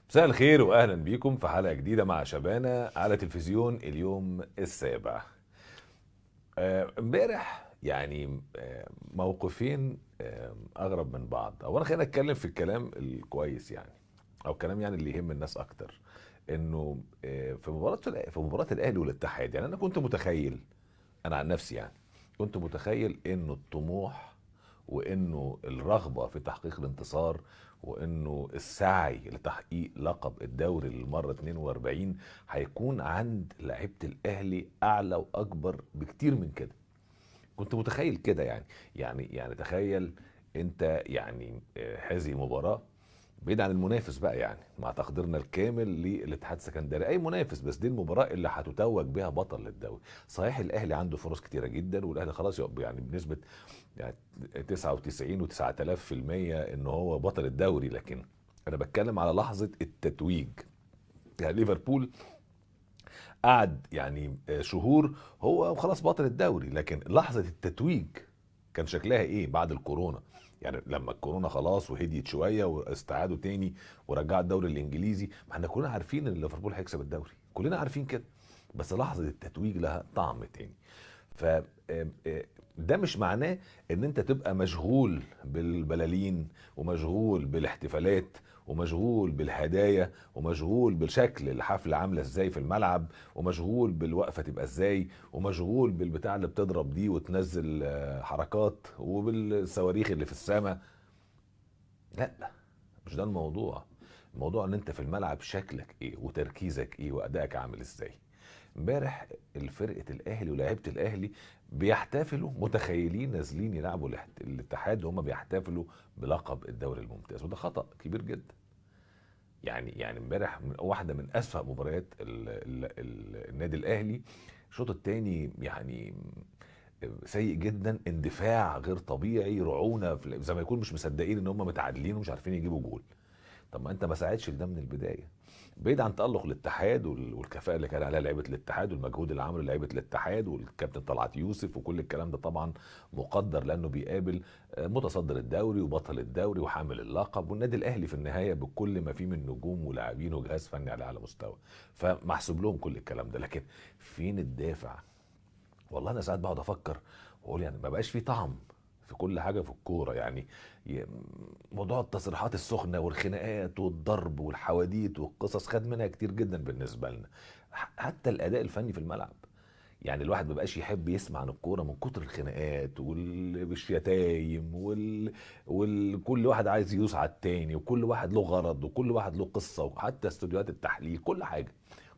مساء الخير واهلا بيكم في حلقه جديده مع شبانه على تلفزيون اليوم السابع. امبارح موقفين اغرب من بعض. اولا خلينا نتكلم في الكلام الكويس يعني، او الكلام يعني اللي يهم الناس اكتر. انه في مباراه الاهلي والاتحاد، يعني انا كنت متخيل، انا عن نفسي يعني كنت متخيل انه الطموح وانه الرغبه في تحقيق الانتصار وانه السعي لتحقيق لقب الدوري للمره 42 هيكون عند لعيبه الاهلي اعلى واكبر بكتير من كده. كنت متخيل كده يعني تخيل انت هذه مباراه بعيد عن المنافس بقى، يعني مع تقديرنا الكامل للاتحاد السكندري اي منافس، بس دي المباراه اللي هتتوج بها بطل للدوري. صحيح الاهلي عنده فرص كتيره جدا، والاهلي خلاص يعني بنسبه يعني 99 و9000% ان هو بطل الدوري، لكن انا بتكلم على لحظه التتويج. يعني ليفربول قعد شهور هو خلاص بطل الدوري، لكن لحظه التتويج كان شكلها ايه بعد الكورونا؟ يعني لما الكورونا خلاص وهديت شويه واستعادوا تاني ورجعوا الدوري الانجليزي، ما احنا كلنا عارفين ان ليفربول هيكسب الدوري، كلنا عارفين كده، بس لحظه التتويج لها طعم تاني. ف ده مش معناه ان انت تبقى مشغول بالبلالين ومشغول بالاحتفالات ومشغول بالهدايا ومشغول بالشكل الحفلة عاملة ازاي في الملعب ومشغول بالوقفة تبقى ازاي ومشغول بالبتاع اللي بتضرب دي وتنزل حركات وبالصواريخ اللي في السماء. لا، مش ده الموضوع. الموضوع ان انت في الملعب شكلك ايه وتركيزك ايه وادائك عامل ازاي. امبارح الفرقه الاهلي ولاعيبه الاهلي بيحتفلوا، متخيلين نازلين يلعبوا الاتحاد وهم بيحتفلوا بلقب الدوري الممتاز، وده خطأ كبير جدا. يعني امبارح واحده من اسوأ مباريات النادي الاهلي. الشوط الثاني يعني سيء جدا، اندفاع غير طبيعي، رعونه زي ما يكون مش مصدقين ان هم متعادلين ومش عارفين يجيبوا جول. طب ما انت ما ساعدش لده من البدايه. بعيد عن تألق الاتحاد والكفاءة اللي كان عليها لعيبة الاتحاد والمجهود اللي عمله لعيبة الاتحاد والكابتن طلعت يوسف وكل الكلام ده طبعا مقدر، لأنه بيقابل متصدر الدوري وبطل الدوري وحامل اللقب والنادي الأهلي في النهاية بكل ما فيه من نجوم ولاعبين وجهاز فني على أعلى مستوى. فمحسوب لهم كل الكلام ده، لكن فين الدافع؟ والله انا ساعات بقعد افكر واقول يعني ما بقاش في طعم في كل حاجه في الكوره يعني. ي- موضوع التصريحات السخنه والخناقات والضرب والحواديت والقصص خد منها كتير جدا بالنسبه لنا. حتى الاداء الفني في الملعب، يعني الواحد ما بقاش يحب يسمع عن الكوره من كتر الخناقات والشتايم وكل واحد عايز يدوس على التاني وكل واحد له غرض وكل واحد له قصه، وحتى استوديوهات التحليل كل حاجه،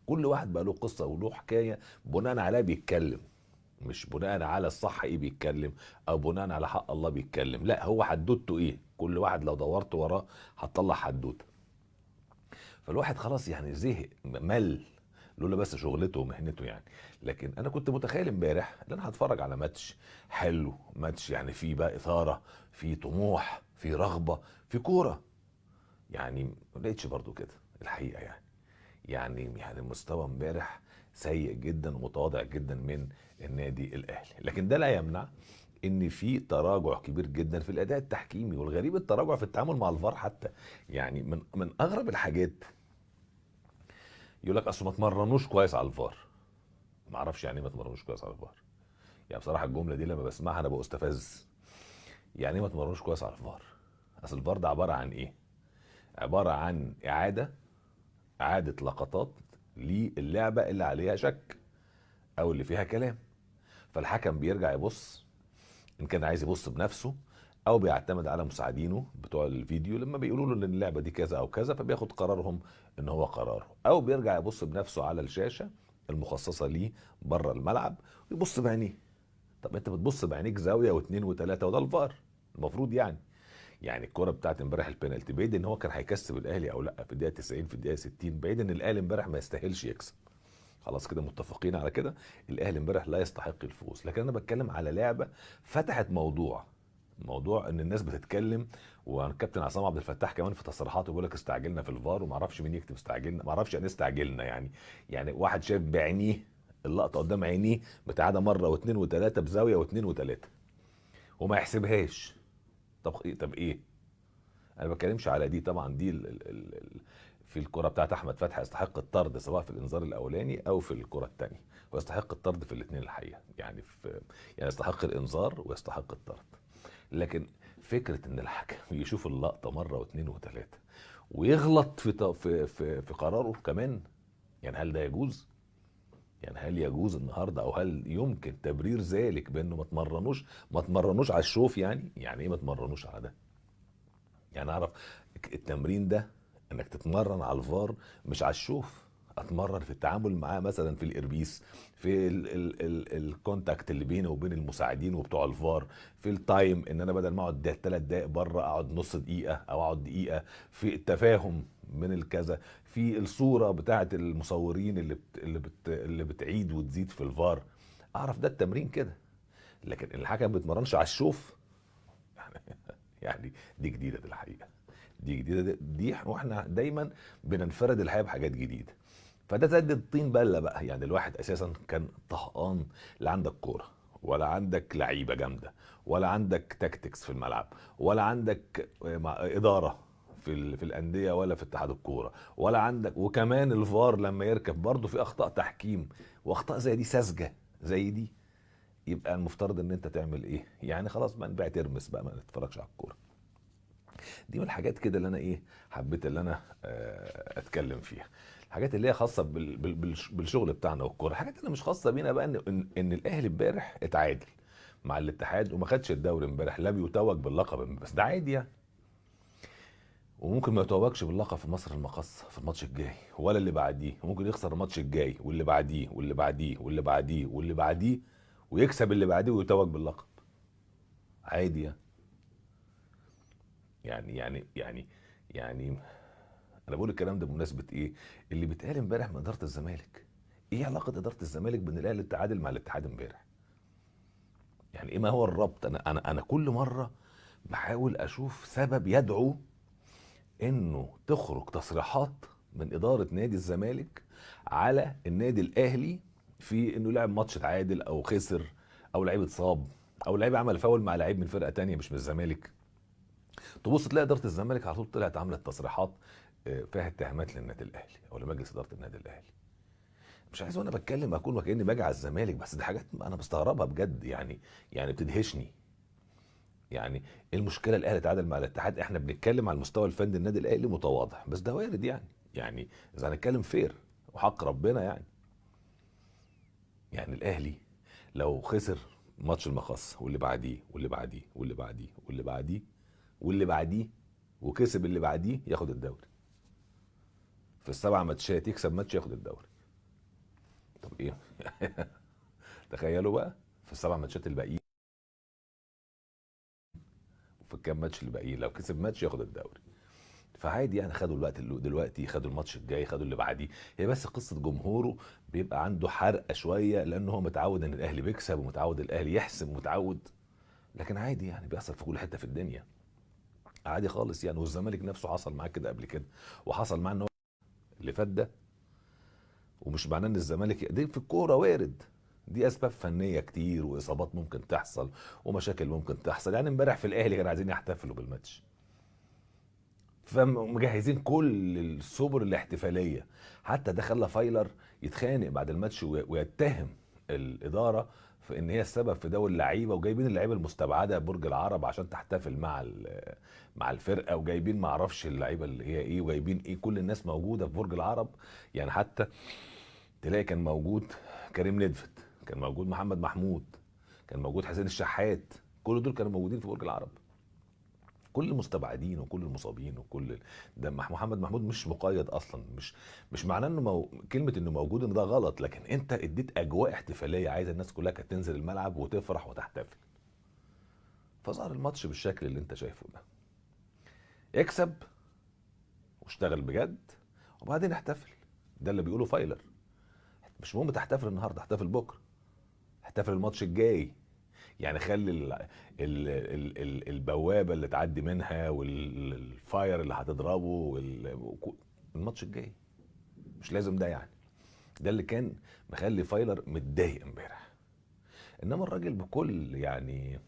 كل واحد بقى له قصه وله حكايه بناء عليها بيتكلم، مش بناء على الصح ايه بيتكلم او بناء على حق الله بيتكلم. لا، هو حدوته ايه، كل واحد لو دورت وراه هتطلع حدوته. فالواحد خلاص يعني زهق مل، لولا بس شغلته ومهنته يعني. لكن انا كنت متخيل امبارح ان انا هتفرج على ماتش حلو، ماتش يعني فيه بقى اثاره، فيه طموح، فيه رغبه، فيه كوره. يعني ما لقيتش برضو كده الحقيقه يعني المستوى امبارح سيء جدا ومتواضع جدا من النادي الاهلي، لكن ده لا يمنع ان في تراجع كبير جدا في الاداء التحكيمي، والغريب التراجع في التعامل مع الفار حتى. يعني من اغرب الحاجات، يقول لك اصل ما تمرنوش كويس على الفار. ما اعرفش يعني ايه ما تمرنوش كويس على الفار. يعني بصراحه الجمله دي لما بسمعها انا بستفز. يعني ايه ما تمرنوش كويس على الفار؟ اصل الفار ده عباره عن ايه؟ عباره عن اعاده لقطات للعبه اللي عليها شك او اللي فيها كلام. فالحكم بيرجع يبص، ان كان عايز يبص بنفسه او بيعتمد على مساعدينه بتوع الفيديو لما بيقولوا له ان اللعبه دي كذا او كذا، فبياخد قرارهم ان هو قراره، او بيرجع يبص بنفسه على الشاشه المخصصه ليه بره الملعب ويبص بعينيه. طب انت بتبص بعينيك زاويه واثنين وثلاثه، وده الفار المفروض يعني الكرة بتاعت امبارح البينالتي، بعيد ان هو كان هيكسب الاهلي او لا في الدقيقه 90 في الدقيقه 60، بعيد ان الاهلي امبارح ما يستاهلش يكسب، خلاص كده متفقين على كده. الاهلي امبارح لا يستحق الفوز، لكن انا بتكلم على لعبه فتحت موضوع ان الناس بتتكلم. والكابتن عصام عبد الفتاح كمان في تصريحاته بيقول لك استعجلنا في الفار، وما اعرفش مين يكتب استعجلنا، ما اعرفش يعني إيه استعجلنا يعني واحد شايف بعينيه اللقطه قدام عينيه متعاده مره واثنين وثلاثه بزاويه واثنين وثلاثه وما يحسبهاش. طب ايه؟ انا ما بتكلمش على دي طبعا، دي في الكره بتاعت احمد فتحي يستحق الطرد سواء في الانذار الاولاني او في الكره الثانيه، ويستحق الطرد في الاثنين الحقيقه، يعني يعني يستحق الانذار ويستحق الطرد. لكن فكره ان الحكم يشوف اللقطه مره واثنين وثلاثه ويغلط في قراره كمان، يعني هل ده يجوز؟ يعني هل يجوز النهارده، او هل يمكن تبرير ذلك بانه ما تمرنوش على الشوف؟ يعني ايه ما تمرنوش على ده؟ يعني اعرف التمرين ده انك تتمرن على الفار مش على الشوف، اتمرن في التعامل معاه مثلا في الاربيس، في الكونتاكت اللي بيني وبين المساعدين وبتوع الفار، في التايم ان انا بدل ما اقعد 3 دقائق بره اقعد نص دقيقه او اقعد دقيقه، في التفاهم من الكذا، في الصوره بتاعه المصورين اللي بتعيد وتزيد في الفار. اعرف ده التمرين كده. لكن الحكم ما بيتمرنش على الشوف، يعني دي جديده دي الحقيقه، دي جديده دي واحنا دايما بننفرد الحقيقه بحاجات جديده. فده زاد الطين بله بقى، يعني الواحد اساسا كان طهقان. لا عندك كوره، ولا عندك لعيبه جامده، ولا عندك تاكتكس في الملعب، ولا عندك اداره في الانديه ولا في اتحاد الكوره، ولا عندك، وكمان الفار لما يركب برضه في اخطاء تحكيم، واخطاء زي دي ساذجه زي دي. يبقى المفترض ان انت تعمل ايه؟ يعني خلاص بقى نبيع ترمس بقى، ما نتفرجش على الكوره. دي من الحاجات كده اللي انا حبيت اللي انا اتكلم فيها. الحاجات اللي هي خاصه بالشغل بتاعنا والكوره. الحاجات اللي مش خاصه بينا بقى ان الاهلي امبارح اتعادل مع الاتحاد وما خدش الدوري امبارح، لا بيتوج باللقب، بس ده عادي يعني. وممكن ما يتوجش باللقب في مصر المقاصة في الماتش الجاي ولا اللي بعديه، وممكن يخسر الماتش الجاي واللي بعديه واللي بعديه واللي بعديه واللي بعديه، ويكسب اللي بعديه ويتوج باللقب عادي يعني. يعني انا بقول الكلام ده بمناسبه ايه؟ اللي بيتقال امبارح من اداره الزمالك. ايه علاقه اداره الزمالك بان الاهلي تعادل مع الاتحاد امبارح؟ يعني ايه، ما هو الربط؟ انا كل مره بحاول اشوف سبب يدعو انه تخرج تصريحات من اداره نادي الزمالك على النادي الاهلي في انه لعب ماتش تعادل او خسر، او لعيب اتصاب، او لعيب عمل فاول مع لعيب من فرقه تانية مش من الزمالك. تبص تلاقي اداره الزمالك على طول طلعت عملت تصريحات فيها اتهامات للنادي الاهلي او لمجلس اداره النادي الاهلي. مش عايز وانا بتكلم اكون وكاني باجي على الزمالك، بس دي حاجات انا بستغربها بجد يعني بتدهشني. يعني إيه المشكله الاهلي تعادل مع الاتحاد؟ احنا بنتكلم على المستوى الفني النادي الاهلي متواضع، بس ده وارد يعني اذا هنتكلم فير وحق ربنا يعني الاهلي لو خسر ماتش المخص واللي بعديه واللي بعديه واللي بعديه واللي بعديه واللي بعديه وكسب اللي بعديه ياخد الدوري. في ال7 ماتشات يكسب ماتش ياخد الدوري. طب ايه؟ تخيلوا بقى في ال7 ماتشات الباقيين، وفي الكام ماتش اللي باقيين لو كسب ماتش ياخد الدوري. فعادي يعني، خدوا الوقت اللي دلوقتي، خدوا الماتش الجاي، خدوا اللي بعديه. هي بس قصه جمهوره بيبقى عنده حرقه شويه لانه هو متعود ان الاهلي بيكسب ومتعود الاهلي يحسم متعود. لكن عادي يعني، بيحصل في كل حته في الدنيا، عادي خالص يعني. والزمالك نفسه حصل معاه كده قبل كده، وحصل معاه ان هو اللي فات ده. ومش معناه ان الزمالك دي في الكوره وارد، دي اسباب فنيه كتير واصابات ممكن تحصل ومشاكل ممكن تحصل. يعني امبارح في الاهلي كانوا عايزين يحتفلوا بالماتش، فمجهزين كل السبل الاحتفاليه. حتى ده خلى فايلر يتخانق بعد الماتش ويتهم الاداره في ان هي السبب في ده، اللعيبه، وجايبين اللعيبه المستبعده برج العرب عشان تحتفل مع الفرقه، وجايبين ما اعرفش اللعيبه اللي هي ايه، وجايبين ايه، كل الناس موجوده في برج العرب. يعني حتى تلاقي كان موجود كريم ندفت، كان موجود محمد محمود، كان موجود حسين الشحات، كل دول كانوا موجودين في برج العرب. كل المستبعدين وكل المصابين ده محمد محمود مش مقيد اصلا. مش معناه انه كلمه انه موجود ان ده غلط، لكن انت اديت اجواء احتفاليه عايز الناس كلها كانت تنزل الملعب وتفرح وتحتفل. فظهر الماتش بالشكل اللي انت شايفه ده. اكسب واشتغل بجد وبعدين احتفل. ده اللي بيقوله فايلر. مش مهم تحتفل النهارده، احتفل بكره، احتفل الماتش الجاي. يعني خلي البوابه اللي تعدي منها والفاير اللي هتضربه الماتش الجاي. مش لازم ده يعني. ده اللي كان مخلي فايلر متضايق امبارح. انما الراجل بكل يعني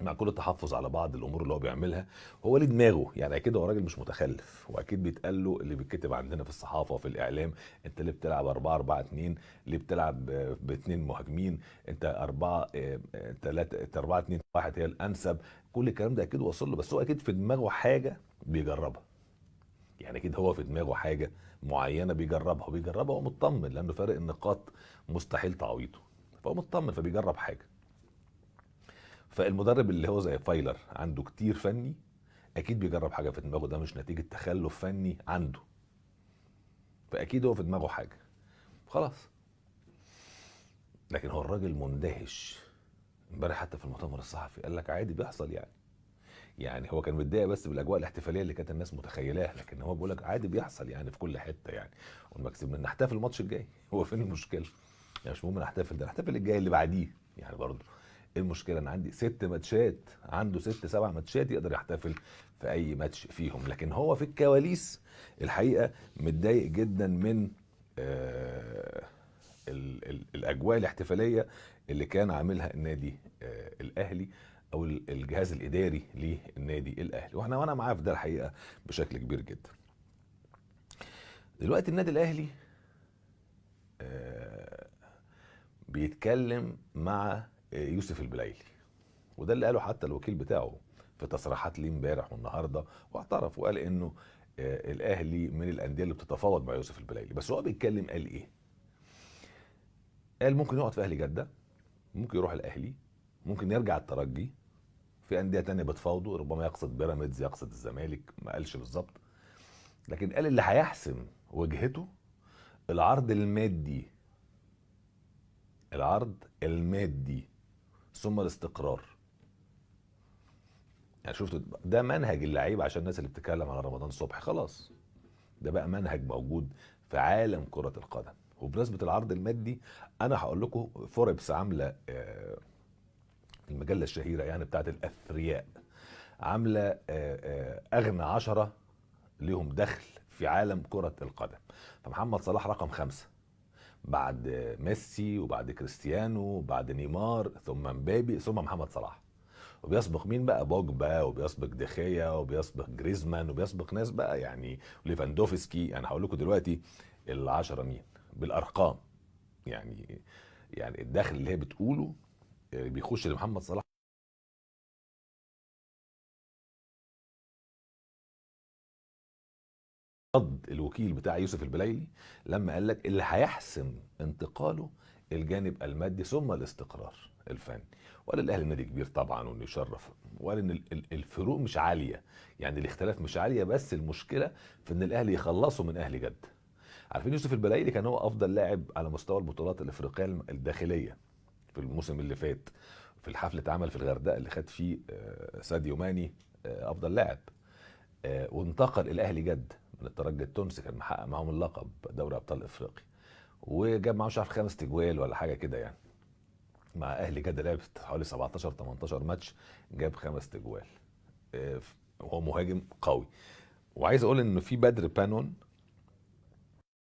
مع كل التحفظ على بعض الامور اللي هو بيعملها، هو ليه دماغه يعني، اكيد هو راجل مش متخلف، واكيد بيتقال له اللي بيتكتب عندنا في الصحافه وفي الاعلام: انت ليه بتلعب 4 4 2؟ ليه بتلعب باثنين مهاجمين؟ انت 4 3 انت 4 2 1 هي الانسب. كل الكلام ده اكيد وصل له، بس هو اكيد في دماغه حاجه بيجربها. يعني اكيد هو في دماغه حاجه معينه بيجربها، وبيجربها وهو مطمن، لانه فارق النقاط مستحيل تعويضه، فهو مطمن فبيجرب حاجه. فالمدرب اللي هو زي فايلر عنده كتير فني، اكيد بيجرب حاجه في دماغه، ده مش نتيجه تخلف فني عنده، فاكيد هو في دماغه حاجه خلاص. لكن هو الراجل مندهش امبارح حتى في المؤتمر الصحفي، قال لك عادي بيحصل يعني. يعني هو كان متضايق بس بالاجواء الاحتفاليه اللي كانت الناس متخيلاها، لكن هو بيقول لك عادي بيحصل يعني في كل حته يعني. والمكسب من نحتفل الماتش الجاي هو فين المشكله؟ يعني مش مهم نحتفل، ده نحتفل الجاي اللي بعديه يعني برضه. ايه المشكله؟ انا عندي 6 ماتشات، عنده 6 7 ماتشات يقدر يحتفل في اي ماتش فيهم. لكن هو في الكواليس الحقيقه متضايق جدا من آه الاجواء الاحتفاليه اللي كان عاملها النادي الاهلي، او الجهاز الاداري للنادي الاهلي. وانا معاه في ده الحقيقه بشكل كبير جدا. دلوقتي النادي الاهلي آه، بيتكلم مع يوسف البلايلي، وده اللي قاله حتى الوكيل بتاعه في تصريحات ليه امبارح والنهارده، واعترف وقال انه الاهلي من الانديه اللي بتتفاوض مع يوسف البلايلي. بس هو بيتكلم قال ايه؟ قال ممكن يقعد في اهلي جده، ممكن يروح الاهلي، ممكن يرجع الترجي، في انديه تانية بتفاوضه، ربما يقصد بيراميدز، يقصد الزمالك، ما قالش بالظبط. لكن قال اللي هيحسم وجهته العرض المادي، العرض المادي ثم الاستقرار. يعني شفت ده منهج اللعيب، عشان الناس اللي بتتكلم على رمضان صبحي خلاص، ده بقى منهج موجود في عالم كرة القدم. وبمناسبة العرض المادي، انا هقول لكم فوربس عاملة المجلة الشهيرة يعني بتاعت الاثرياء، عاملة اغنى 10 ليهم دخل في عالم كرة القدم. فمحمد صلاح رقم 5 بعد ميسي وبعد كريستيانو وبعد نيمار ثم مبابي ثم محمد صلاح. وبيسبق مين بقى؟ بوجبا، وبيسبق ديخيا، وبيسبق جريزمان، وبيسبق ناس بقى يعني ليفاندوفسكي. يعني هقول لكم دلوقتي ال10 مين بالارقام. يعني يعني الدخل اللي هي بتقوله بيخش لمحمد صلاح. رد الوكيل بتاع يوسف البلايلي لما قال لك اللي هيحسم انتقاله الجانب المادي ثم الاستقرار الفني. وقال الاهلي نادي كبير طبعا وانه يشرف، وقال ان الفروق مش عاليه، يعني الاختلاف مش عاليه، بس المشكله في ان الاهلي يخلصوا من اهلي جده. عارفين يوسف البلايلي كان هو افضل لاعب على مستوى البطولات الافريقيه الداخليه في الموسم اللي فات، في الحفل اللي اتعمل في الغردقه اللي خد فيه ساديو ماني افضل لاعب. وانتقل الاهلي جد من الترجي التونسي، كان محقق معاهم اللقب دوري ابطال افريقيا، وجاب معاهم مش عارف 5 تجوال ولا حاجه كده يعني. مع اهلي جده لعب حوالي 17 18 ماتش، جاب 5 تجوال. وهو مهاجم قوي. وعايز اقول ان في بدر بانون،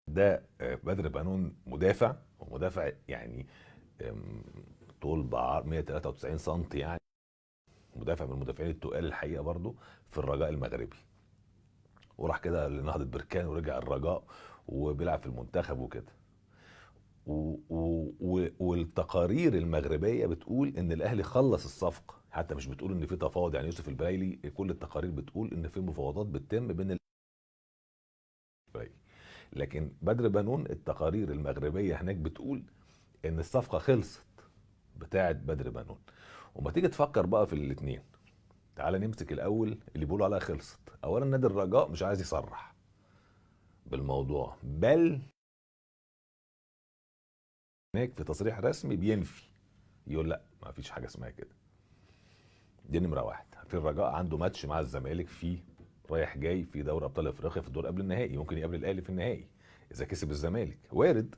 ده بدر بانون مدافع، ومدافع يعني طول 193 سم يعني، مدافع من المدافعين التقال الحقيقه برضو في الرجاء المغربي، وراح كده لنهضة بركان ورجع الرجاء وبيلعب في المنتخب وكده. والتقارير المغربيه بتقول ان الاهلي خلص الصفقه، حتى مش بتقول ان في تفاوض. يعني يوسف البلايلي كل التقارير بتقول ان في مفاوضات بتتم بين البلايلي، لكن بدر بنون التقارير المغربيه هناك بتقول ان الصفقه خلصت بتاعه بدر بنون. وما تيجي تفكر بقى في الاثنين، تعال نمسك الاول اللي بيقولوا عليها خلصت. اولا نادي الرجاء مش عايز يصرح بالموضوع، بل هناك في تصريح رسمي بينفي، يقول لا ما فيش حاجه اسمها كده. دي نمره واحد. في الرجاء عنده ماتش مع الزمالك في رايح جاي في دوري ابطال افريقيا في الدور قبل النهائي، ممكن يقابل الاهلي في النهائي اذا كسب الزمالك، وارد.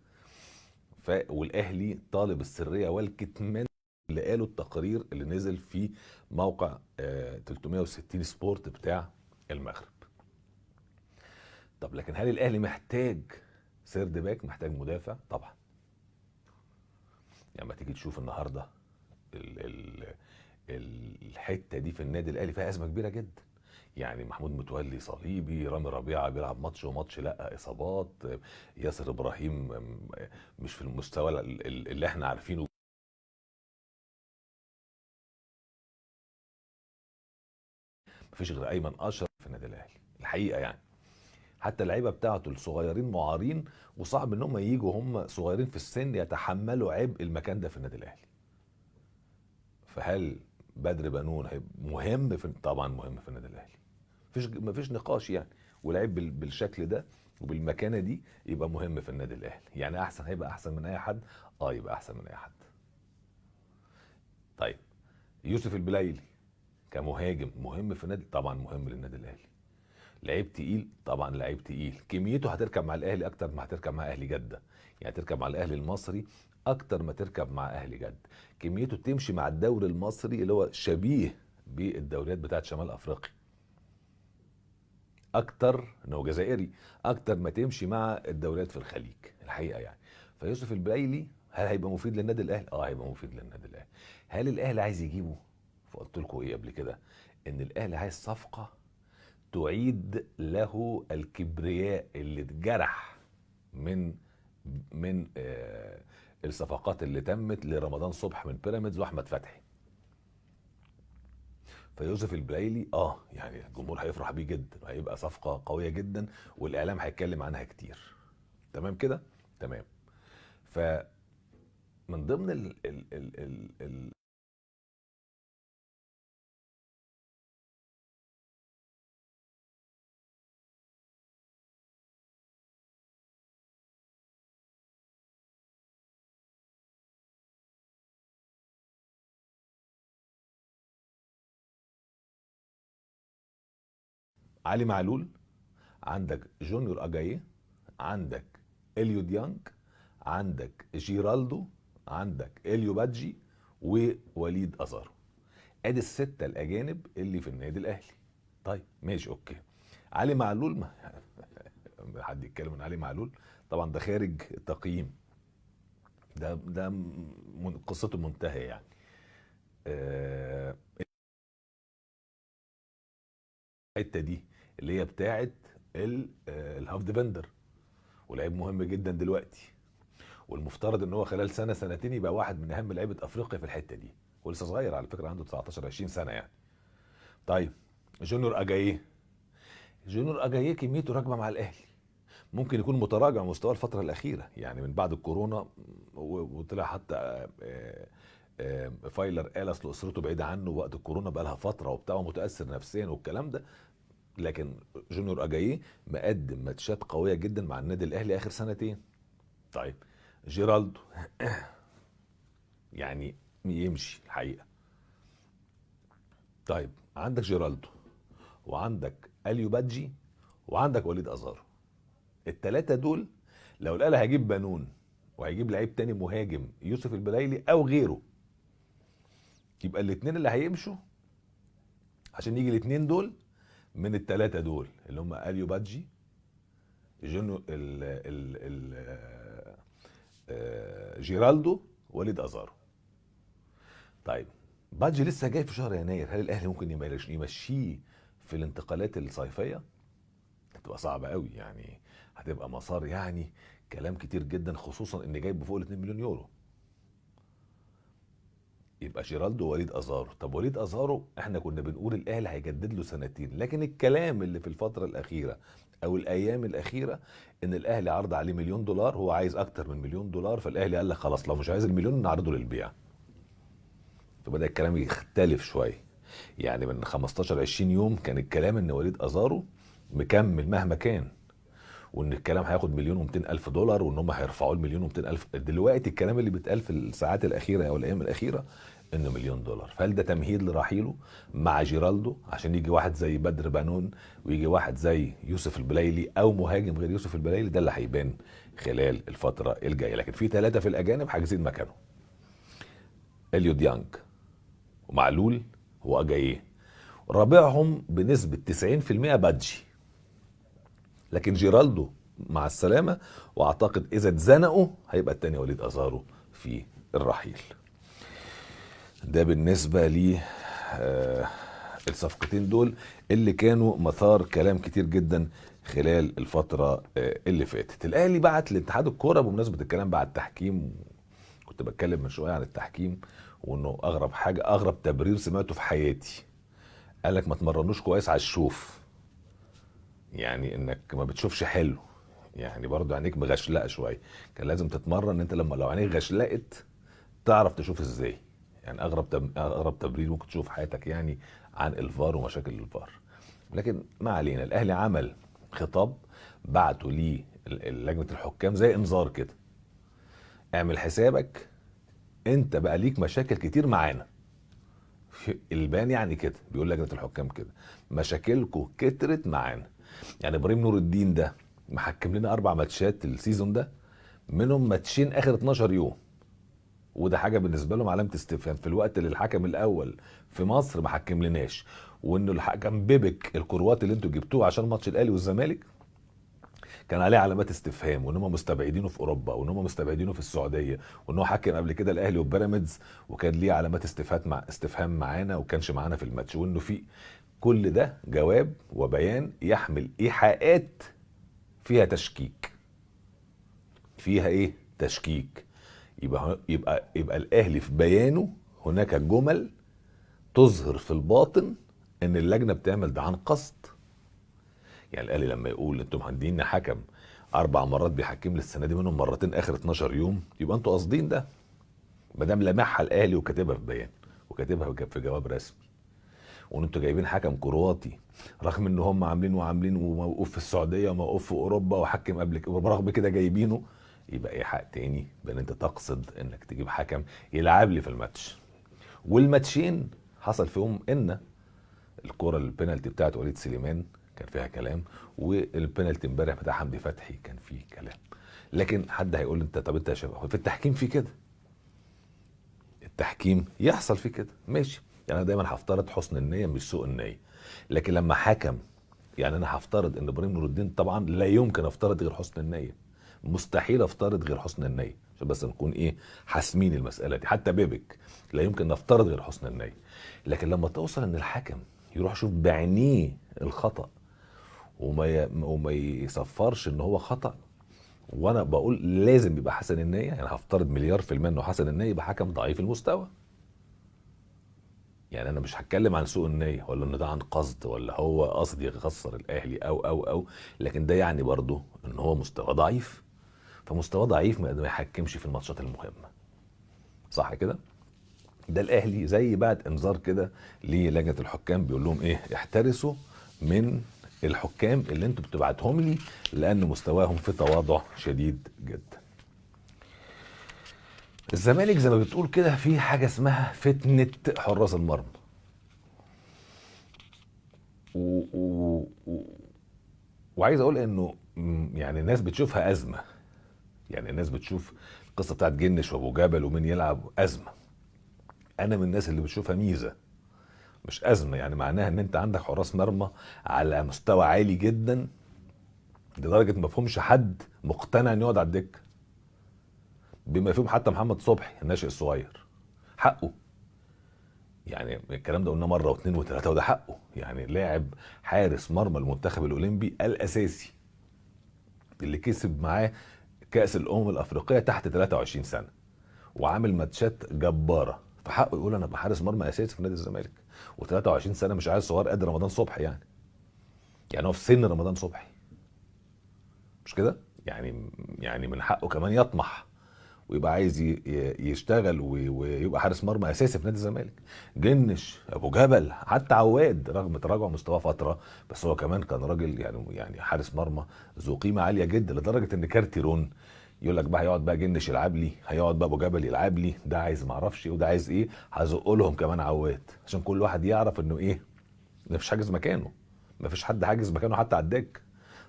والاهلي طالب السريه والكتمان اللي قاله التقرير اللي نزل في موقع 360 سبورت بتاع المغرب. طب لكن هل الاهلي محتاج سيرد باك؟ محتاج مدافع طبعا. يعني ما تيجي تشوف النهارده ال ال الحته دي في النادي الاهلي فيها ازمه كبيره جدا. يعني محمود متولي صليبي، رامي ربيعه بيلعب ماتش وماتش لا اصابات، ياسر ابراهيم مش في المستوى اللي احنا عارفينه. مفيش غير ايمن اشرف في النادي الاهلي الحقيقه يعني. حتى اللعيبه بتاعته الصغيرين معارين، وصعب ان هم يجوا هم صغيرين في السن يتحملوا عبء المكان ده في النادي الاهلي. فهل بدر بنون هيبقى مهم طبعا مهم في النادي الاهلي، مفيش نقاش يعني. ولعيب بالشكل ده وبالمكانه دي يبقى مهم في النادي الاهلي. يعني احسن، هيبقى احسن من اي حد. اه يبقى احسن من اي حد. طيب يوسف البلايلي كمهاجم مهم في النادي، طبعا مهم للنادي الاهلي. لعيب تقيل، طبعا لعيب تقيل. كميته هتركب مع الاهلي اكتر ما هتركب مع اهلي جده. يعني تركب مع الاهلي المصري اكتر ما تركب مع اهلي جده. كميته تمشي مع الدوري المصري اللي هو شبيه بالدوريات بتاعت شمال افريقيا اكتر، انه جزائري، اكتر ما تمشي مع الدوريات في الخليج الحقيقه يعني. فيوسف البلايلي هل هيبقى مفيد للنادي الاهلي؟ اه هيبقى مفيد للنادي الاهلي. هل الاهلي عايز يجيبه؟ فقلت لكم ايه قبل كده؟ ان الاهلي عايز صفقه تعيد له الكبرياء اللي اتجرح من الصفقات اللي تمت لرمضان صبح من بيراميدز واحمد فتحي. فيوسف البلايلي يعني الجمهور هيفرح بيه جدا وهيبقى صفقه قويه جدا والاعلام هيتكلم عنها كتير. تمام كده؟ تمام. فمن ضمن ال علي معلول، عندك جونيور اجاييه، عندك اليو ديانج، عندك جيرالدو، عندك اليو بادجي، ووليد ازارو. ادي الستة الاجانب اللي في النادي الاهلي. طيب ماشي اوكي. علي معلول ما حد يتكلم عن علي معلول؟ طبعا ده خارج التقييم. ده قصته منتهية يعني. آه، الحته دي اللي هي بتاعه الهاف ديفندر، ولعيب مهم جدا دلوقتي. والمفترض ان هو خلال سنه سنتين يبقى واحد من اهم لعيبه افريقيا في الحته دي. ولسه صغير على فكره، عنده 19 20 سنه يعني. طيب جونيور اجاييه. جونيور اجاييه كميته راكبه مع الاهلي. ممكن يكون متراجع مستواه الفتره الاخيره يعني من بعد الكورونا، وطلع حتى فايلر قال اصل اسرته بعيده عنه وقت الكورونا بقى لها فتره وبتاع ومتاثر نفسيا والكلام ده. لكن جونيور اجاييه مقدم ماتشات قويه جدا مع النادي الاهلي اخر سنتين. طيب جيرالدو يعني يمشي الحقيقه. طيب عندك جيرالدو، وعندك اليو بادجي، وعندك وليد ازارو. الثلاثه دول لو الاهلي هيجيب بنون وهيجيب لعيب تاني مهاجم يوسف البلايلي او غيره، يبقى الاثنين اللي هيمشوا عشان يجي الاثنين دول من الثلاثه دول اللي هم اليو بادجي، جونو جيرالدو، وليد ازارو. طيب بادجي لسه جاي في شهر يناير، هل الاهلي ممكن يمشيه في الانتقالات الصيفيه؟ هتبقى صعبه قوي يعني. هتبقى مسار يعني كلام كتير جدا، خصوصا ان جايب فوق ال 2 مليون يورو. يبقى جيرالدو ووليد ازارو. طب وليد ازارو احنا كنا بنقول الاهلي هيجدد له سنتين، لكن الكلام اللي في الفتره الاخيره او الايام الاخيره ان الاهلي عرض عليه مليون دولار، هو عايز اكتر من مليون دولار. فالاهلي قال لك خلاص لو مش عايز المليون نعرضه للبيع. فبدا الكلام يختلف شويه. يعني من 15 20 يوم كان الكلام ان وليد ازارو مكمل مهما كان، وان الكلام هياخد مليون و200 الف دولار، وان هم هيرفعوا المليون و200 الف. دلوقتي الكلام اللي بيتقال في الساعات الاخيره او الايام الاخيره انه مليون دولار. فهل ده تمهيد لرحيله مع جيرالدو عشان يجي واحد زي بدر بنون ويجي واحد زي يوسف البلايلي او مهاجم غير يوسف البلايلي؟ ده اللي هيبان خلال الفتره الجايه. لكن في ثلاثه في الاجانب حاجزين مكانه: اليو ديانج، ومعلول، واجاييه. رابعهم بنسبه 90% بادجي. لكن جيرالدو مع السلامة، واعتقد اذا اتزنقوا هيبقى التاني وليد ازارو في الرحيل. ده بالنسبه لي آه، الصفقتين دول اللي كانوا مثار كلام كتير جدا خلال الفتره اللي فاتت. الاهلي بعت لاتحاد الكوره بمناسبه الكلام بقى على التحكيم. كنت بتكلم من شويه عن التحكيم، وانه اغرب حاجه، اغرب تبرير سمعته في حياتي، قال لك ما تمرنوش كويس على الشوف. يعني انك ما بتشوفش حلو، يعني برضه عينيك مغشلقه شويه. كان لازم تتمرن انت لما لو عينيك غشلقت تعرف تشوف ازاي. يعني اغرب تبرير ممكن تشوف في حياتك يعني عن الفار ومشاكل الفار. لكن ما علينا، الاهلي عمل خطاب بعته ليه لجنه الحكام زي انذار كده: اعمل حسابك انت بقى ليك مشاكل كتير معانا. البيان يعني كده بيقول لجنه الحكام كده: مشاكلكم كترت معانا. يعني ابراهيم نور الدين ده محكم لنا 4 ماتشات السيزون ده، منهم ماتشين اخر 12 يوم، وده حاجه بالنسبه لهم علامه استفهام في الوقت اللي الحكم الاول في مصر ما حكم لناش. وانه الحكم بيبك الكروات اللي انتوا جبتوه عشان ماتش الاهلي والزمالك كان عليه علامات استفهام، وان هم مستبعدينه في اوروبا، وان هم مستبعدينه في السعوديه، وان هو حكم قبل كده الاهلي وبيراميدز وكان ليه علامات استفهام معانا وكانش معانا في الماتش. وانه في كل ده جواب وبيان يحمل ايحاءات فيها تشكيك. فيها ايه؟ تشكيك. يبقى الاهلي في بيانه هناك جمل تظهر في الباطن ان اللجنه بتعمل ده عن قصد. يعني الاهلي لما يقول انتم مهنديننا حكم 4 مرات بيحكم لي السنه دي منهم مرتين اخر 12 يوم، يبقى انتوا قاصدين ده، ما دام لمحها الاهلي وكاتبها في بيان وكاتبها في جواب رسمي. وان انتوا جايبين حكم كرواتي رغم ان هم عاملين وموقوف في السعوديه وموقوف في اوروبا وحكم قبل كده، ورغم كده جايبينه، يبقى ايحاء تاني بان انت تقصد انك تجيب حكم يلعب لي في الماتش. والماتشين حصل فيهم ان الكرة البينالتي بتاعت وليد سليمان كان فيها كلام، والبينالتي امبارح بتاع حمدي فتحي كان فيه كلام. لكن حد هيقول انت طب انت يا شباب في التحكيم في كده، التحكيم يحصل فيه كده ماشي. يعني انا دايما هفترض حسن النيه مش سوء النيه. لكن لما حكم، يعني انا هفترض ان ابراهيم نور الدين، طبعا لا يمكن افترض غير حسن النيه، مستحيل افترض غير حسن النيه، عشان بس نكون ايه حاسمين المساله دي. حتى بيبك لا يمكن نفترض غير حسن النيه. لكن لما توصل ان الحكم يروح يشوف بعينيه الخطا وما يصفرش ان هو خطا، وانا بقول لازم يبقى حسن النيه، يعني هفترض مليار في المية انه حسن النيه، يبقى حكم ضعيف المستوى. يعني انا مش هتكلم عن سوء النيه ولا ان ده عن قصد ولا هو قصد يخسر الاهلي او لكن ده يعني برضه ان هو مستوى ضعيف. فمستوى ضعيف ما يحكمش في الماتشات المهمه، صح كده؟ ده الاهلي زي بعد انذار كده للجنه الحكام، بيقول لهم ايه: احترسوا من الحكام اللي انتوا بتبعتهم لي لان مستواهم في تواضع شديد جدا. الزمالك زي ما بتقول كده في حاجه اسمها فتنه حراس المرمى، و... و... و... وعايز اقول انه يعني الناس بتشوفها ازمه. يعني الناس بتشوف القصه بتاعت جنش وابو جبل ومين يلعب ازمه. انا من الناس اللي بتشوفها ميزه مش ازمه. يعني معناها ان انت عندك حراس مرمى على مستوى عالي جدا لدرجه ما فيهمش حد مقتنع انه يقعد على الدكه، بما فيهم حتى محمد صبحي الناشئ الصغير. حقه، يعني الكلام ده قلنا مره واثنين وثلاثه وده حقه. يعني لاعب حارس مرمى المنتخب الاولمبي الاساسي اللي كسب معاه كاس الامم الافريقيه تحت 23 سنه وعامل ماتشات جباره، فحقه يقول انا بحارس مرمى اساسي في نادي الزمالك. و23 سنه مش عيل صغير قد رمضان صبحي يعني. يعني هو في سن رمضان صبحي، مش كده؟ يعني من حقه كمان يطمح ويبقى عايز يشتغل ويبقى حارس مرمى اساسي في نادي الزمالك. جنش، ابو جبل، حتى عواد رغم تراجع مستواه فتره، بس هو كمان كان راجل يعني حارس مرمى ذو قيمه عاليه جدا، لدرجه ان كارتيرون يقول لك بقى هيقعد بقى جنش يلعب لي، هيقعد بقى ابو جبل يلعب لي، ده عايز معرفش ايه وده عايز ايه، هزق لهم كمان عواد عشان كل واحد يعرف انه ايه، مفيش حاجز مكانه، مفيش حد حاجز مكانه حتى على الدك.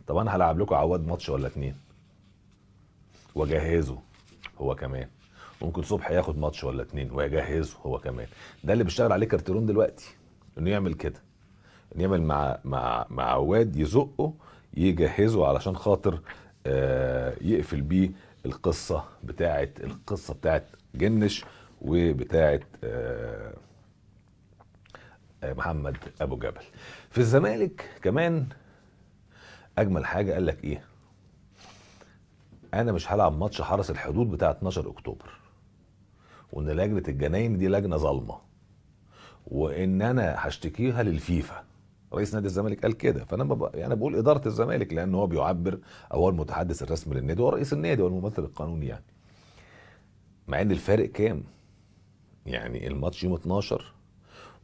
طب انا هلعب لكم عواد ماتش ولا اتنين واجهزه هو كمان، ممكن صبحي ياخد ماتش ولا اتنين ويجهزه هو كمان. ده اللي بيشتغل عليه كارتيرون دلوقتي، انه يعمل كده، انه يعمل مع عواد يزقه يجهزه علشان خاطر يقفل بيه القصه بتاعت جنش وبتاعه محمد ابو جبل. في الزمالك كمان اجمل حاجه قال لك ايه؟ انا مش هلعب ماتش حرس الحدود بتاع 12 اكتوبر، وان لجنه الجناين دي لجنه ظالمه، وان انا هشتكيها للفيفا. رئيس نادي الزمالك قال كده. فانا يعني بقول اداره الزمالك، لان هو بيعبر او هو المتحدث الرسمي للنادي، هو رئيس النادي والممثل القانوني يعني. مع ان الفارق كام؟ يعني الماتش يوم 12،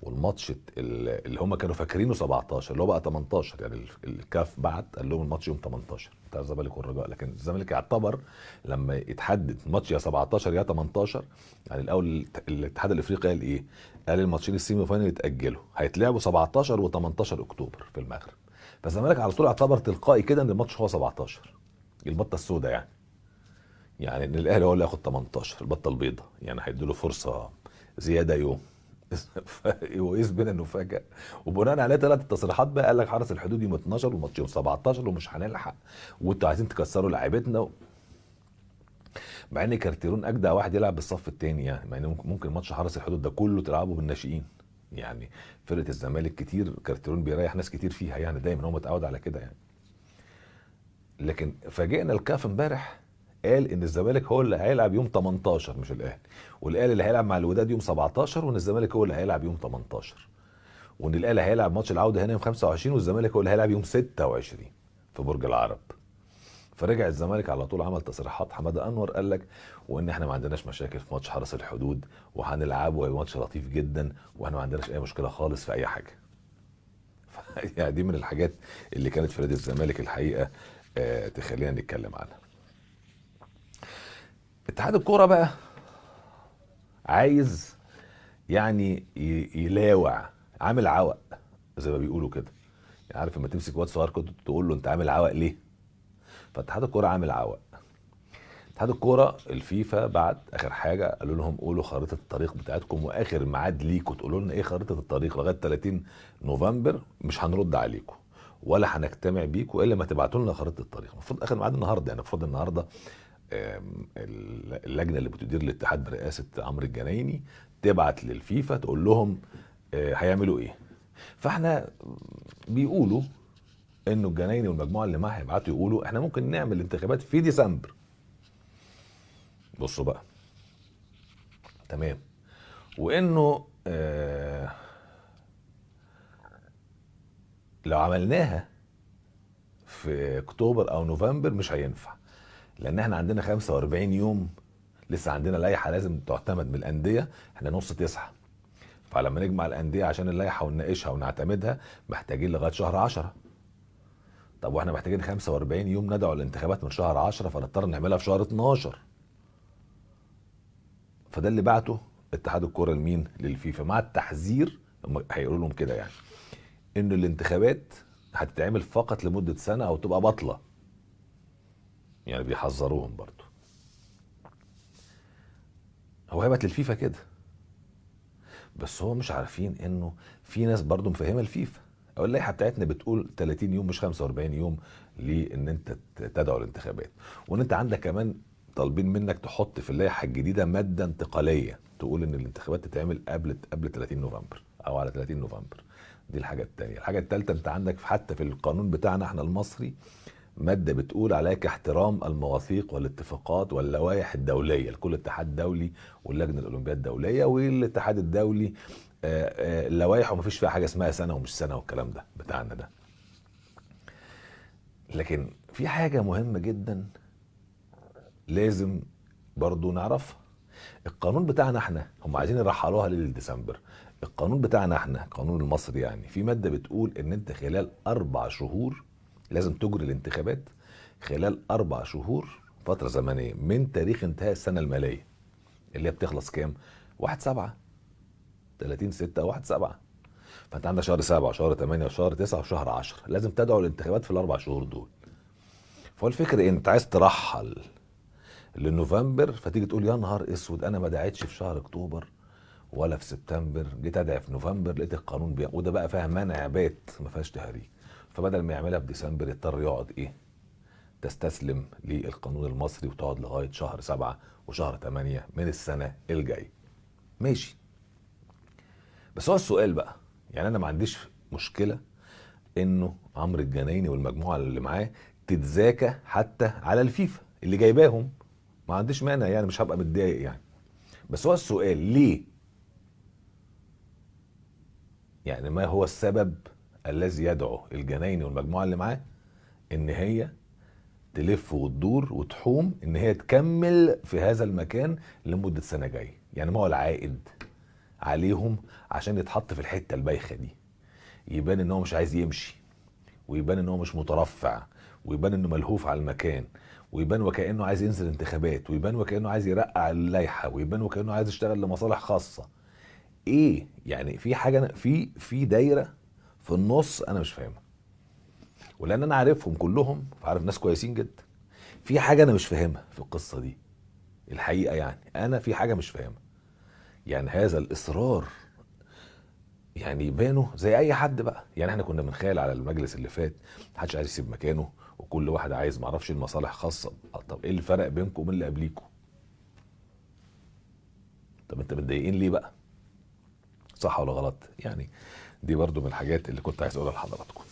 والماتش اللي هم كانوا فاكرينه 17 اللي هو بقى 18. يعني الكاف بعت قال لهم الماتش يوم 18 بتاع الزمالك والرجاء، لكن الزمالك يعتبر لما يتحدد ماتش يا 17 يا 18. يعني الاول الاتحاد الافريقي قال ايه؟ قال الماتشين السيمي فاينل يتاجلوا، هيتلعبوا 17 و18 اكتوبر في المغرب. فالزمالك على طول اعتبر تلقائي كده ان الماتش هو 17، البطه السوداء يعني. يعني ان الاهلي هو اللي ياخد 18، البطه البيضاء، يعني هيدوا له فرصه زياده يوم. وقيس بينا انه فاجأ. وبناء عليه طلعت التصريحات بقى، قال لك حرس الحدود يوم 12 وماتش يوم 17 ومش هنلحق، وانتوا عايزين تكسروا لعيبتنا. مع ان كارتيرون اجدع واحد يلعب بالصف الثاني يعني. مع ان ممكن ماتش حرس الحدود ده كله تلعبه بالناشئين. يعني فرقه الزمالك كتير كارتيرون بيريح ناس كتير فيها، يعني دايما هو متعود على كده يعني. لكن فاجئنا الكاف امبارح قال ان الزمالك هو اللي هيلعب يوم 18 مش الاهلي، والاهلي اللي هيلعب مع الوداد يوم 17، وان الزمالك هو اللي هيلعب يوم 18، وان الاهلي هيلعب ماتش العوده هنا يوم 25، والزمالك هو اللي هيلعب يوم 26 في برج العرب. فرجع الزمالك على طول عمل تصريحات. حماده انور قال لك وان احنا ما عندناش مشاكل في ماتش حرس الحدود، وهنلعبه ماتش لطيف جدا، واحنا ما عندناش اي مشكله خالص في اي حاجه. يعني دي من الحاجات اللي كانت في نادي الزمالك الحقيقه تخلينا نتكلم عنها. اتحاد الكوره بقى عايز يعني يلاوع، عامل عوق زي ما بيقولوا كده. يعني عارف لما تمسك واد صغير كنت تقول له انت عامل عوق ليه؟ فاتحاد الكوره عامل عوق. اتحاد الكوره الفيفا بعد اخر حاجه قالوا لهم قولوا خريطه الطريق بتاعتكم، واخر ميعاد ليكم تقولوا لنا ايه خريطه الطريق لغايه 30 نوفمبر مش هنرد عليكم ولا هنجتمع بيكم الا ما تبعتوا لنا خريطه الطريق. المفروض اخر ميعاد النهارده، يعني المفروض النهارده اللجنه اللي بتدير الاتحاد برئاسه عمرو الجنايني تبعت للفيفا تقول لهم هيعملوا ايه. فاحنا بيقولوا انه الجنايني والمجموعه اللي معاه هيبعتوا يقولوا احنا ممكن نعمل انتخابات في ديسمبر. بصوا بقى، تمام. وانه لو عملناها في اكتوبر او نوفمبر مش هينفع، لان احنا عندنا 45 يوم لسه عندنا لائحه لازم تعتمد من الانديه، احنا نص 9. فلما نجمع الانديه عشان اللائحه ونناقشها ونعتمدها محتاجين لغايه شهر 10. طب واحنا محتاجين 45 يوم ندعو الانتخابات من شهر 10، فنضطر نعملها في شهر 12. فده اللي بعته اتحاد الكوره لمين؟ للفيفا، مع التحذير. هم هيقولوا لهم كده يعني ان الانتخابات هتتعمل فقط لمده سنه او تبقى باطله. يعني بيحذروهم برضو. هو هيبت للفيفا كده، بس هو مش عارفين انه في ناس برضو مفهمه الفيفا او اللائحه بتاعتنا بتقول 30 يوم مش 45 يوم لان انت تدعو الانتخابات. وان انت عندك كمان طالبين منك تحط في اللائحه الجديده ماده انتقاليه تقول ان الانتخابات تتعمل قبل 30 نوفمبر او على 30 نوفمبر. دي الحاجه الثانيه. الحاجه الثالثه انت عندك حتى في القانون بتاعنا احنا المصري ماده بتقول عليك احترام المواثيق والاتفاقات واللوائح الدوليه لكل اتحاد دولي واللجنه الاولمبيه الدوليه والاتحاد الدولي. اللوائح ومفيش فيها حاجه اسمها سنه ومش سنه والكلام ده بتاعنا ده. لكن في حاجه مهمه جدا لازم برضو نعرفها. القانون بتاعنا احنا هم عايزين يرحلوها لديسمبر. القانون بتاعنا احنا القانون المصري يعني في ماده بتقول ان انت خلال 4 شهور لازم تجري الانتخابات، خلال 4 شهور فتره زمنيه من تاريخ انتهاء السنه الماليه اللي هي بتخلص كام؟ 1/7، 30/6 أو 1/7. فانت عندك شهر 7 وشهر 8 وشهر 9 وشهر 10 لازم تدعو الانتخابات في ال4 شهور دول. فهو الفكره انت عايز ترحل لنوفمبر، فتيجي تقول يا نهار اسود انا ما دعيتش في شهر اكتوبر ولا في سبتمبر، جيت ادعي في نوفمبر لقيت القانون وده بقى فيها منع بات ما فيهاش تهريج. فبدل ما يعملها في ديسمبر يضطر يقعد ايه؟ تستسلم للقانون المصري وتقعد لغايه شهر 7 وشهر 8 من السنه الجايه. ماشي. بس هو السؤال بقى، يعني انا ما عنديش مشكله انه عمرو الجنايني والمجموعه اللي معاه تتذاكى حتى على الفيفا اللي جايباهم، ما عنديش مانع يعني، مش هبقى متضايق يعني. بس هو السؤال ليه؟ يعني ما هو السبب الذي يدعو الجنايني والمجموعه اللي معاه ان هي تلف وتدور وتحوم ان هي تكمل في هذا المكان لمده سنه جايه؟ يعني ما هو العائد عليهم عشان يتحط في الحته البايخه دي، يبان ان هو مش عايز يمشي، ويبان ان هو مش مترفع، ويبان انه ملهوف على المكان، ويبان وكانه عايز ينزل انتخابات، ويبان وكانه عايز يرقع اللائحه، ويبان وكانه عايز يشتغل لمصالح خاصه. ايه يعني؟ في حاجه في دايره في النص انا مش فاهمها، ولان انا عارفهم كلهم، عارف ناس كويسين جدا. في حاجه انا مش فاهمها في القصه دي الحقيقه، يعني انا في حاجه مش فاهمها. يعني هذا الاصرار، يعني يبانوا زي اي حد بقى. يعني احنا كنا بنخيل على المجلس اللي فات محدش عايز يسيب مكانه، وكل واحد عايز معرفش المصالح خاصه. طب ايه الفرق بينكم وبين اللي قبليكم؟ طب انت متضايقين ليه بقى؟ صح ولا غلط يعني؟ دي برضو من الحاجات اللي كنت عايز اقولها لحضراتكم.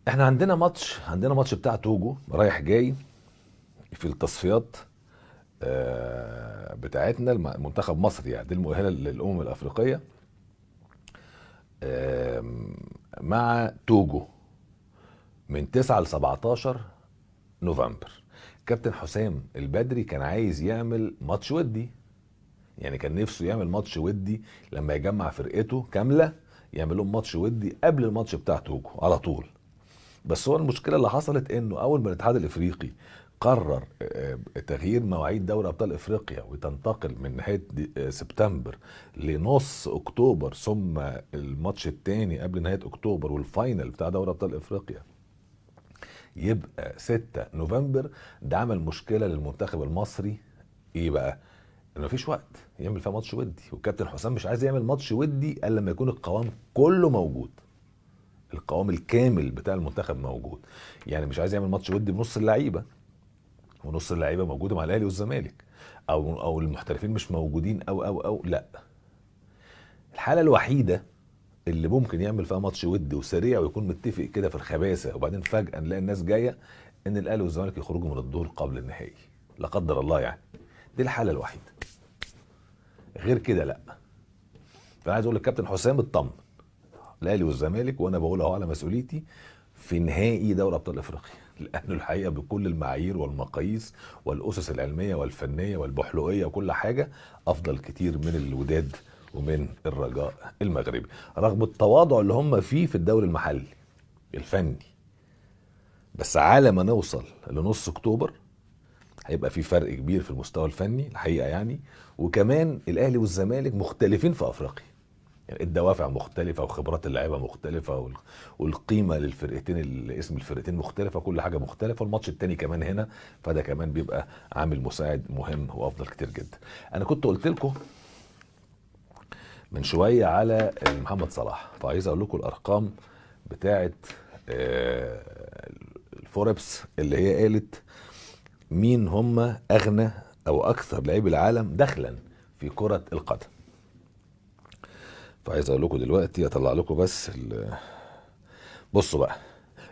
احنا عندنا ماتش بتاع توجو رايح جاي في التصفيات بتاعتنا، المنتخب مصر يعني، دي المؤهله للامم الافريقيه مع توجو من 9 ل 17 نوفمبر. كابتن حسام البدري كان عايز يعمل ماتش ودي، يعني كان نفسه يعمل ماتش ودي لما يجمع فرقته كامله، يعمل لهم ماتش ودي قبل الماتش بتاع توجو على طول. بس هو المشكله اللي حصلت انه اول ما الاتحاد الافريقي قرر تغيير مواعيد دوري ابطال افريقيا وتنتقل من نهايه سبتمبر لنص اكتوبر، ثم الماتش الثاني قبل نهايه اكتوبر والفاينل بتاع دوري ابطال افريقيا يبقى 6 نوفمبر، ده عمل مشكله للمنتخب المصري. ايه بقى؟ ان مفيش وقت يعمل فيها ماتش ودي، والكابتن حسام مش عايز يعمل ماتش ودي الا لما يكون القوام كله موجود، القوام الكامل بتاع المنتخب موجود. يعني مش عايز يعمل ماتش ودي بنص اللعيبه، ونص اللعيبه موجوده مع الاهلي والزمالك، او المحترفين مش موجودين، او لا. الحاله الوحيده اللي ممكن يعمل فيها ماتش ودي وسريع ويكون متفق كده في الخباثه، وبعدين فجاه نلاقي الناس جايه، ان الاهلي والزمالك يخرجوا من الدور قبل النهائي، لا قدر الله يعني. دي الحاله الوحيده، غير كده لا. فانا عايز اقول للكابتن حسام اطمن، الاهلي والزمالك، وانا بقول اهو على مسؤوليتي، في نهائي دوري ابطال افريقيا، لانه الحقيقه بكل المعايير والمقاييس والاسس العلميه والفنيه والبحلوقيه وكل حاجه افضل كتير من الوداد ومن الرجاء المغربي، رغم التواضع اللي هم فيه في الدوري المحلي الفني. بس على ما نوصل لنص اكتوبر هيبقى في فرق كبير في المستوى الفني الحقيقه يعني. وكمان الاهلي والزمالك مختلفين في افريقيا، يعني الدوافع مختلفة، وخبرات اللعيبة مختلفة، والقيمة للفرقتين، اسم الفرقتين مختلفة، كل حاجة مختلفة. الماتش التاني كمان هنا، فده كمان بيبقى عامل مساعد مهم وافضل كتير جدا. انا كنت قلت لكم من شوية على محمد صلاح، فعايز اقول لكم الارقام بتاعت الفوربس اللي هي قالت مين هم اغنى او اكثر لاعبي العالم دخلا في كرة القدم. فعايز اقول لكم دلوقتي، اطلع لكم بس بصوا بقى.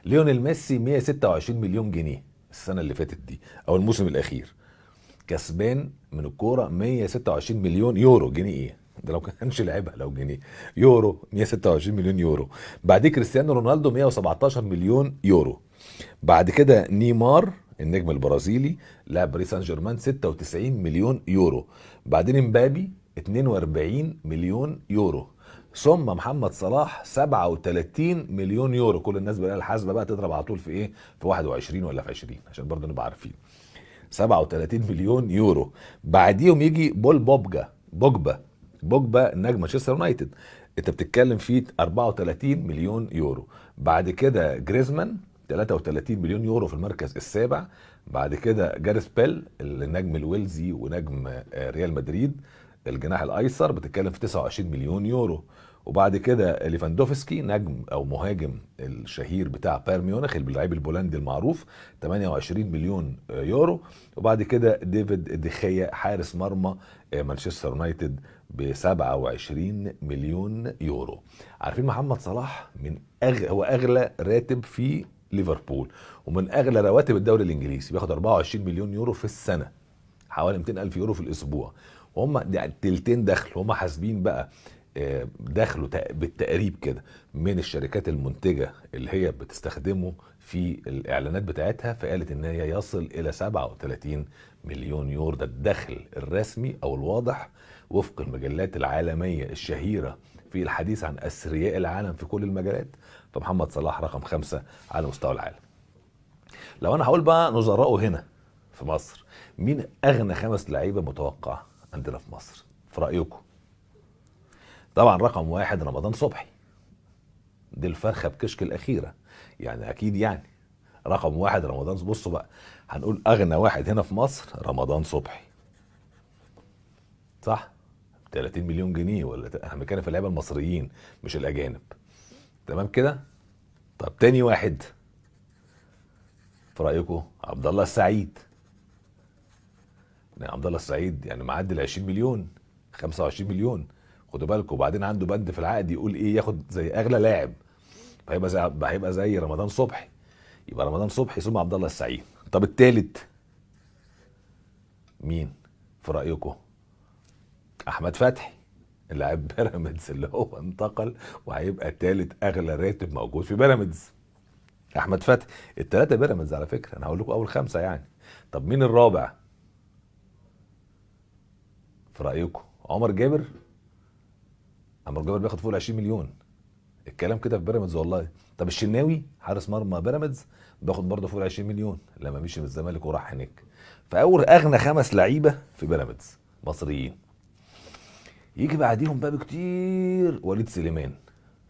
ليونيل ميسي 126 مليون جنيه السنه اللي فاتت دي، او الموسم الاخير، كسبان من الكوره 126 مليون يورو. جنيه ايه ده لو كانش لعبها، لو جنيه يورو 126 مليون يورو. بعد كريستيانو رونالدو 117 مليون يورو. بعد كده نيمار النجم البرازيلي لاعب باريس سان جيرمان 96 مليون يورو. بعدين امبابي 42 مليون يورو. ثم محمد صلاح 37 مليون يورو. كل الناس بقى الحاسبه بقى تضرب على طول في ايه؟ في 21 ولا في 20 عشان برضه نبقى عارفين. 37 مليون يورو. بعديهم يجي بوجبا نجم مانشستر يونايتد، انت بتتكلم فيه 34 مليون يورو. بعد كده جريزمان 33 مليون يورو في المركز السابع. بعد كده جاريث بيل النجم الويلزي ونجم ريال مدريد الجناح الايسر بتتكلم في 29 مليون يورو. وبعد كده ليفاندوفسكي نجم او مهاجم الشهير بتاع بايرن ميونخ اللاعب البولندي المعروف 28 مليون يورو. وبعد كده ديفيد ديخيا حارس مرمى مانشستر يونايتد ب 27 مليون يورو. عارفين محمد صلاح هو اغلى راتب في ليفربول، ومن اغلى رواتب الدوري الانجليزي، بياخد 24 مليون يورو في السنه، حوالي 200 الف يورو في الاسبوع. وهم تلتين دخل، هم حاسبين بقى دخله بالتقريب كده من الشركات المنتجة اللي هي بتستخدمه في الاعلانات بتاعتها، فقالت ان هي يصل الى 37 مليون يورو. ده الدخل الرسمي او الواضح وفق المجلات العالمية الشهيرة في الحديث عن اثرياء العالم في كل المجالات. فمحمد صلاح رقم 5 على مستوى العالم. لو انا هقول بقى نظراءه هنا في مصر، مين اغنى 5 لعيبة متوقع عندنا في مصر في رأيكم؟ طبعا رقم 1 رمضان صبحي، دي الفرخة بكشك الأخيرة يعني أكيد يعني. رقم 1 رمضان. بصوا بقى، هنقول أغنى واحد هنا في مصر رمضان صبحي، صح؟ 30 مليون جنيه، ولا احنا بنتكلم في اللعيبة المصريين مش الأجانب، تمام كده؟ طب تاني واحد في رأيكم؟ عبد الله السعيد. يعني عبد الله السعيد يعني معدي ال 20 مليون، 25 مليون، خدوا بالكم. وبعدين عنده بند في العقد يقول ايه، ياخد زي اغلى لاعب، هيبقى زي رمضان صبحي. يبقى رمضان صبحي ثم عبد الله السعيد. طب التالت مين في رايكم؟ احمد فتحي اللاعب بيراميدز اللي هو انتقل وهيبقى تالت اغلى راتب موجود في بيراميدز، احمد فتحي. التلاته بيراميدز على فكره، انا هقول لكم اول 5 يعني. طب مين الرابع في رايكم؟ عمر جابر. عمر جابر بياخد فوق ال 20 مليون، الكلام كده في بيراميدز والله. طب الشناوي حارس مرمى بيراميدز بياخد برضه فوق ال 20 مليون لما مشي من الزمالك وراح هناك. فاول اغنى 5 لعيبه في بيراميدز مصريين. يجي بعديهم بقى بكتير وليد سليمان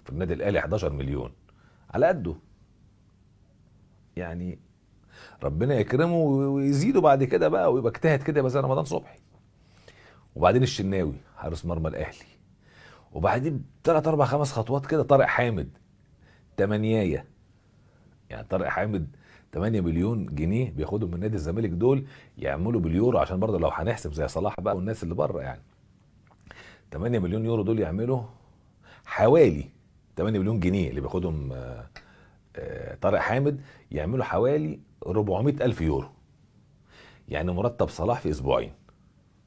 في النادي الاهلي 11 مليون، على قده يعني. ربنا يكرمه ويزيده بعد كده بقى ويبقى اجتهد كده يبقى زي رمضان صبحي. وبعدين الشناوي حارس مرمى الاهلي. وبعدين 3 4 5 خطوات كده طارق حامد 8. يعني طارق حامد 8 مليون جنيه بياخدهم من نادي الزمالك، دول يعملوا باليورو عشان برضه لو هنحسب زي صلاح بقى والناس اللي بره يعني. 8 مليون يورو دول يعملوا حوالي 8 مليون جنيه اللي بياخدهم طارق حامد، يعملوا حوالي 400 ألف يورو. يعني مرتب صلاح في أسبوعين،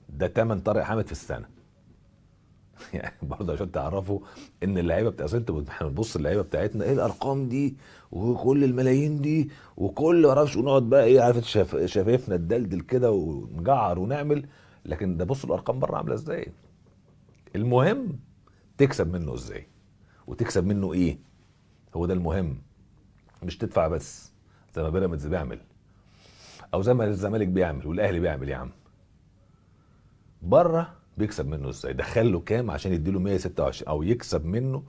ده تمن طارق حامد في السنة. يعني برضه عشان تعرفوا ان اللعيبه احنا بنبص اللعيبه بتاعتنا ايه الارقام دي وكل الملايين دي وكل ما اعرفش، ونقعد بقى ايه عارف شفايفنا الدلدل كده ونجعر ونعمل، لكن ده بصوا الارقام بره عامله ازاي. المهم تكسب منه ازاي وتكسب منه ايه، هو ده المهم. مش تدفع بس زي ما بيراميدز بيعمل او زي ما الزمالك بيعمل والاهلي بيعمل. يا عم بره بيكسب منه ازاي، دخل له كام عشان يديله 126 او يكسب منه،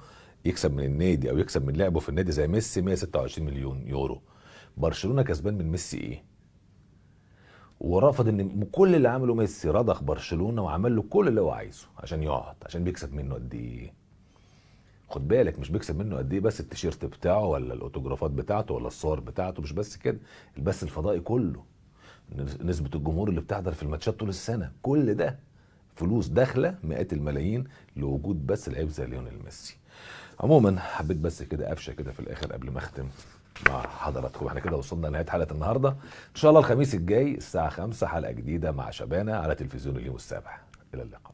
يكسب من النادي او يكسب من لعبه في النادي زي ميسي 126 مليون يورو. برشلونة كسبان من ميسي ايه؟ ورفض ان كل اللي عمله ميسي، رضخ برشلونة وعمل له كل اللي هو عايزه عشان يقعد، عشان بيكسب منه قد ايه. خد بالك مش بيكسب منه قد ايه بس التيشيرت بتاعه ولا الاوتوجرافات بتاعته ولا الصور بتاعته، مش بس كده، البث الفضائي كله، نسبة الجمهور اللي بتحضر في الماتشات طول السنة، كل ده فلوس داخله مئات الملايين لوجود بس لعيب زي ليونيل ميسي. عموما حبيت بس كده قفشه كده في الاخر قبل ما اختم مع حضراتكم. احنا كده وصلنا لنهايه حلقه النهارده. ان شاء الله الخميس الجاي الساعه 5 حلقه جديده مع شبانه على تلفزيون اليوم السابع. الى اللقاء.